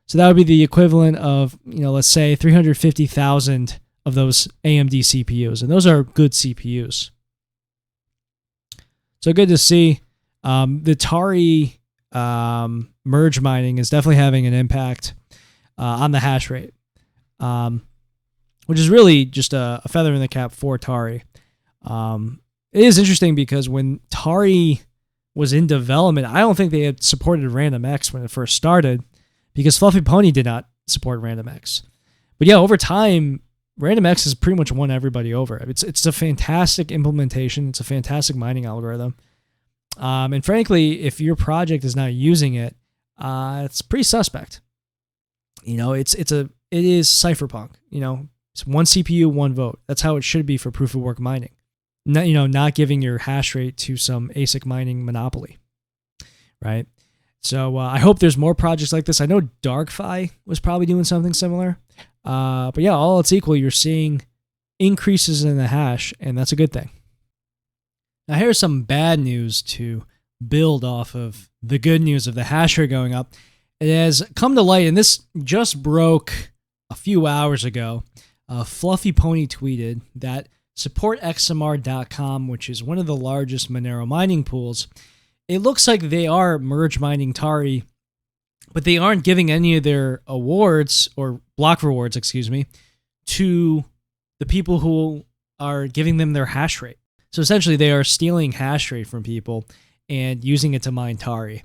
So that would be the equivalent of, let's say 350,000 of those AMD CPUs. And those are good CPUs. So good to see. The Tari merge mining is definitely having an impact on the hash rate, which is really just a feather in the cap for Tari. It is interesting because when Tari was in development, I don't think they had supported RandomX when it first started because Fluffy Pony did not support RandomX. But yeah, over time, RandomX has pretty much won everybody over. It's a fantastic implementation. It's a fantastic mining algorithm. And frankly, if your project is not using it, it's pretty suspect. It is cypherpunk. It's one CPU, one vote. That's how it should be for proof of work mining. Not giving your hash rate to some ASIC mining monopoly, right? So I hope there's more projects like this. I know DarkFi was probably doing something similar. But yeah, all else equal, you're seeing increases in the hash, and that's a good thing. Now here's some bad news to build off of the good news of the hash rate going up. It has come to light, and this just broke a few hours ago. Fluffy Pony tweeted that supportxmr.com, which is one of the largest Monero mining pools, it looks like they are merge mining Tari, but they aren't giving any of their awards or block rewards, to the people who are giving them their hash rate. So essentially, they are stealing hash rate from people and using it to mine Tari.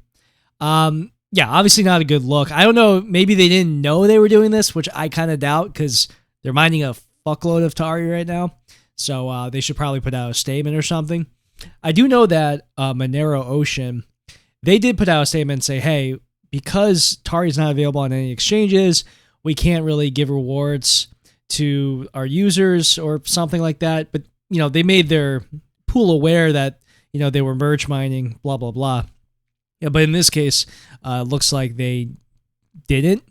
Yeah, obviously not a good look. I don't know, maybe they didn't know they were doing this, which I kind of doubt because they're mining a fuckload of Tari right now. So they should probably put out a statement or something. I do know that Monero Ocean, they did put out a statement and say, hey, because Tari is not available on any exchanges, we can't really give rewards to our users or something like that. But, they made their pool aware that, they were merge mining, blah, blah, blah. Yeah, but in this case, looks like they didn't.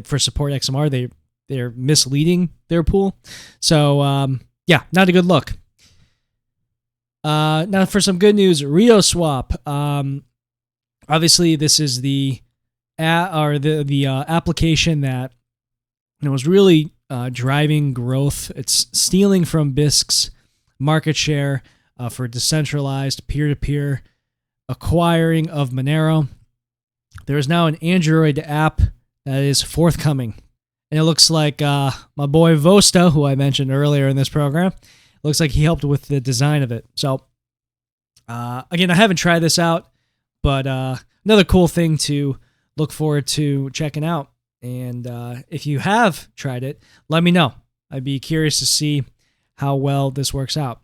For support XMR, they're misleading their pool. So, yeah, not a good look. Now for some good news, Retoswap. Obviously, this is the application that was really driving growth. It's stealing from BISC's market share for decentralized peer-to-peer acquiring of Monero. There is now an Android app that is forthcoming. And it looks like my boy Vosta, who I mentioned earlier in this program, looks like he helped with the design of it. So, again, I haven't tried this out, but another cool thing to look forward to checking out. And if you have tried it, let me know. I'd be curious to see how well this works out.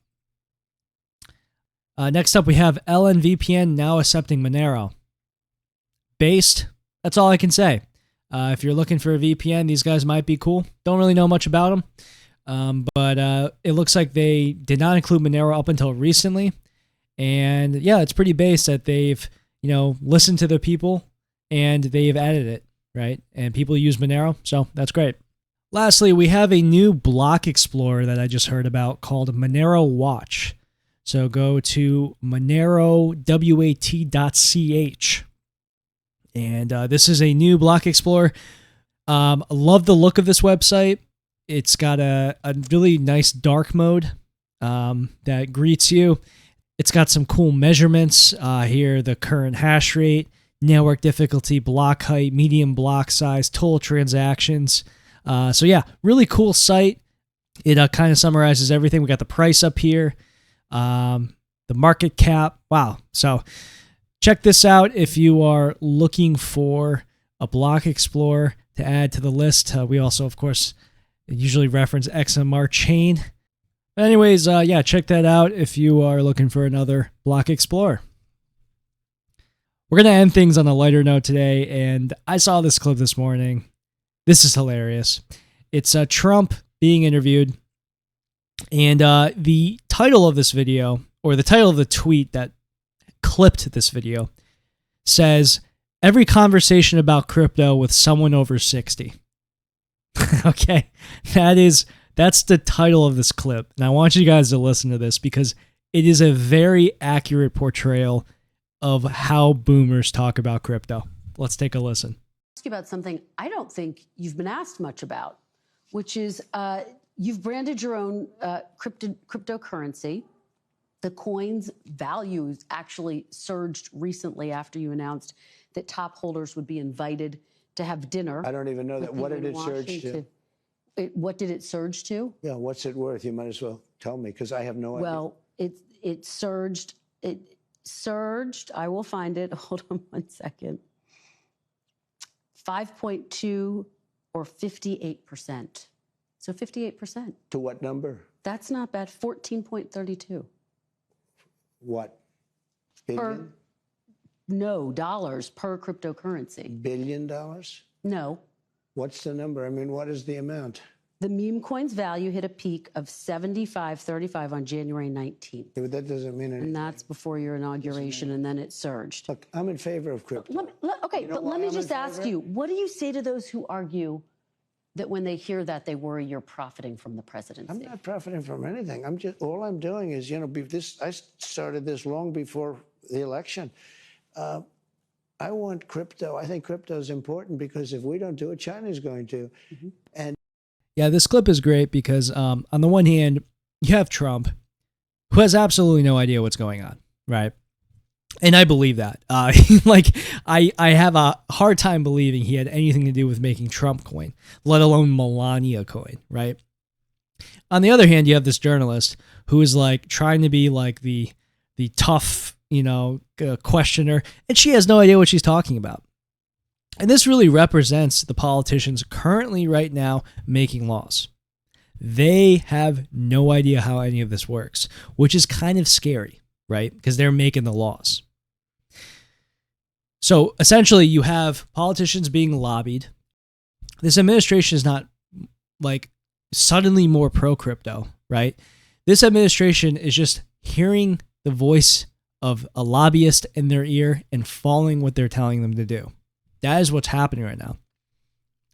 Next up, we have LNVPN now accepting Monero. Based, that's all I can say. If you're looking for a VPN, these guys might be cool. Don't really know much about them, but it looks like they did not include Monero up until recently. And yeah, it's pretty based that they've, listened to the people and they've added it, right? And people use Monero, so that's great. Lastly, we have a new block explorer that I just heard about called Monero Watch. So go to monerowat.ch. And this is a new block explorer. I love the look of this website. It's got a really nice dark mode that greets you. It's got some cool measurements here, the current hash rate, network difficulty, block height, median block size, total transactions. So yeah, really cool site. It kind of summarizes everything. We got the price up here. the market cap. Wow. So check this out if you are looking for a block explorer to add to the list. We also, of course, usually reference XMR chain. But anyways, yeah, check that out if you are looking for another block explorer. We're going to end things on a lighter note today, and I saw this clip this morning. This is hilarious. It's Trump being interviewed, and the title of this video, or the title of the tweet that clipped this video, says, "Every conversation about crypto with someone over 60. Okay, that's the title of this clip. And I want you guys to listen to this because it is a very accurate portrayal of how boomers talk about crypto. Let's take a listen. Ask you about something I don't think you've been asked much about, which is you've branded your own cryptocurrency. The coin's values actually surged recently after you announced that top holders would be invited to have dinner. I don't even know that. What did it surge to? What did it surge to? Yeah, what's it worth? You might as well tell me because I have no idea. Well, it surged. It surged. I will find it. Hold on one second. 5.2 or 58%. So 58%. To what number? That's not bad. 14.32. What? Billion? No, dollars per cryptocurrency. $1 billion? No. What's the number? I mean, what is the amount? The meme coin's value hit a peak of 75.35 on January 19th. Yeah, but that doesn't mean anything. And that's before your inauguration, and then it surged. Look, I'm in favor of crypto. Let me just ask you, what do you say to those who argue that when they hear that, they worry you're profiting from the presidency? I'm not profiting from anything. All I'm doing is, I started this long before the election. I want crypto. I think crypto is important because if we don't do it, China's going to. Mm-hmm. And yeah, this clip is great because on the one hand, you have Trump, who has absolutely no idea what's going on, right? And I believe that. I have a hard time believing he had anything to do with making Trump coin, let alone Melania coin, right? On the other hand, you have this journalist who is like trying to be like the tough, questioner, and she has no idea what she's talking about. And this really represents the politicians currently right now making laws. They have no idea how any of this works, which is kind of scary, right? Because they're making the laws. So essentially you have politicians being lobbied. This administration is not like suddenly more pro-crypto, right? This administration is just hearing the voice of a lobbyist in their ear and following what they're telling them to do. That is what's happening right now.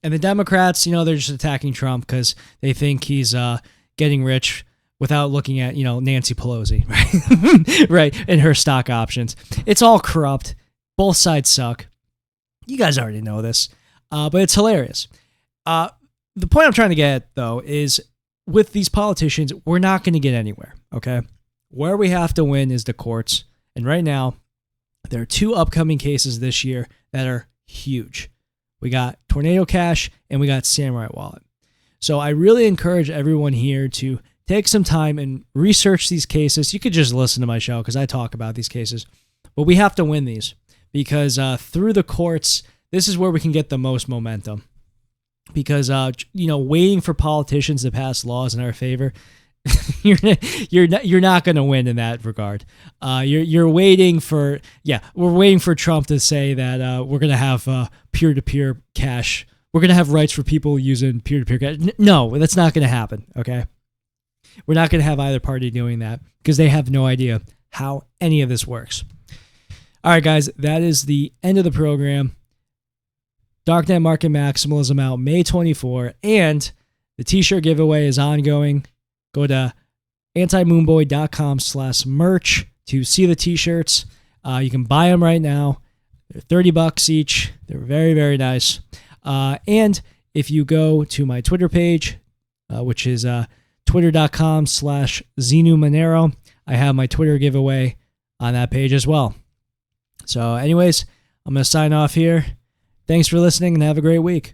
And the Democrats, they're just attacking Trump because they think he's getting rich without looking at, Nancy Pelosi, right? Right, and her stock options. It's all corrupt. Both sides suck. You guys already know this, but it's hilarious. The point I'm trying to get at, though, is with these politicians, we're not going to get anywhere, okay? Where we have to win is the courts. And right now, there are 2 upcoming cases this year that are huge. We got Tornado Cash and we got Samourai Wallet. So I really encourage everyone here to take some time and research these cases. You could just listen to my show because I talk about these cases. But we have to win these because through the courts, this is where we can get the most momentum. Because, waiting for politicians to pass laws in our favor, you're not going to win in that regard. We're waiting for Trump to say that we're going to have peer-to-peer cash. We're going to have rights for people using peer-to-peer cash. No, that's not going to happen. Okay, we're not going to have either party doing that because they have no idea how any of this works. All right, guys, that is the end of the program. Darknet Market Maximalism out May 24, and the T-shirt giveaway is ongoing. Go to antimoonboy.com/merch to see the T-shirts. You can buy them right now. They're $30 each. They're very, very nice. And if you go to my Twitter page, which is twitter.com/ZenuMonero, I have my Twitter giveaway on that page as well. So anyways, I'm going to sign off here. Thanks for listening and have a great week.